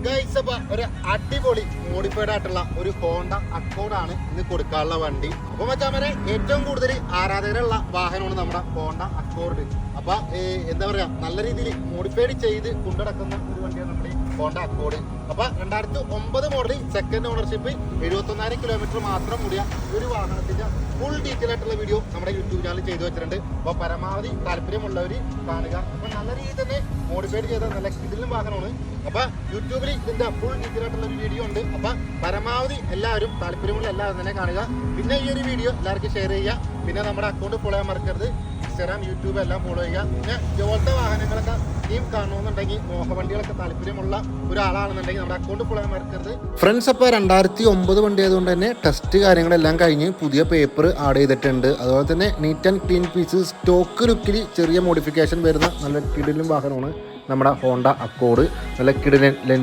Guys അപ്പൊ ഒരു അടിപൊളി മോഡിഫൈഡ് ആയിട്ടുള്ള ഒരു ഹോണ്ട അക്കോർഡ് ആണ് ഇന്ന് കൊടുക്കാനുള്ള വണ്ടി. അപ്പൊ മച്ചാമരെ ഏറ്റവും കൂടുതൽ ആരാധകരുള്ള വാഹനമാണ് നമ്മുടെ ഹോണ്ട അക്കോർഡ്. അപ്പൊ എന്താ പറയാ, നല്ല രീതിയിൽ മോഡിഫൈഡ് ചെയ്ത് കൊണ്ടുനടക്കുന്ന ഒരു വണ്ടിയാണ് നമ്മുടെ ഹോണ്ട അക്കോർഡ്. അപ്പൊ 2009 മോഡൽ സെക്കൻഡ് ഓണർഷിപ്പ് 71,000 കിലോമീറ്റർ മാത്രം കൂടിയ ഒരു വാഹനത്തിന്റെ ഫുൾ ഡീറ്റെയിൽ ആയിട്ടുള്ള വീഡിയോ നമ്മുടെ യൂട്യൂബ് ചാനൽ ചെയ്തു വെച്ചിട്ടുണ്ട്. അപ്പൊ പരമാവധി താല്പര്യമുള്ളവർ കാണുക. അപ്പൊ നല്ല രീതിയിൽ തന്നെ മോഡിഫൈഡ് ചെയ്ത നല്ല കിടിലൻ വാഹനമാണ്. അപ്പൊ യൂട്യൂബിൽ ഇതിന്റെ ഫുൾ ഡീറ്റെയിൽ ആയിട്ടുള്ള ഒരു വീഡിയോ ഉണ്ട്. അപ്പൊ പരമാവധി എല്ലാവരും താല്പര്യമുള്ള എല്ലാവരും തന്നെ കാണുക. പിന്നെ ഈ ഒരു വീഡിയോ എല്ലാവർക്കും ഷെയർ ചെയ്യുക. പിന്നെ നമ്മുടെ അക്കൗണ്ട് ഫോളോ ചെയ്യാൻ മറക്കരുത്. ഇൻസ്റ്റാഗ്രാം, യൂട്യൂബ് എല്ലാം ഫോളോ ചെയ്യുക. പിന്നെ ഇതുപോലത്തെ വാഹനങ്ങളൊക്കെ ടീം കാണണമെന്നുണ്ടെങ്കിൽ, മോഹവണ്ടികളൊക്കെ താല്പര്യമുള്ള ഒരാളാണെന്നുണ്ടെങ്കിൽ നമ്മുടെ അക്കൗണ്ട് ഫോളോ ചെയ്യാൻ മറക്കരുത്. ഫ്രണ്ട്സ്, അപ്പോൾ 2009 വണ്ടി ആയതുകൊണ്ട് തന്നെ ടെസ്റ്റ് കാര്യങ്ങളെല്ലാം കഴിഞ്ഞ് പുതിയ പേപ്പർ ആഡ് ചെയ്തിട്ടുണ്ട്. അതുപോലെ തന്നെ neat and clean piece stock ലുക്കിൽ ചെറിയ മോഡിഫിക്കേഷൻ വരുന്ന നല്ല കിടിലൻ വാഹനമാണ് നമ്മുടെ ഹോണ്ട അക്കോർഡ്. നല്ല കിടിലൻ ലെൻസ്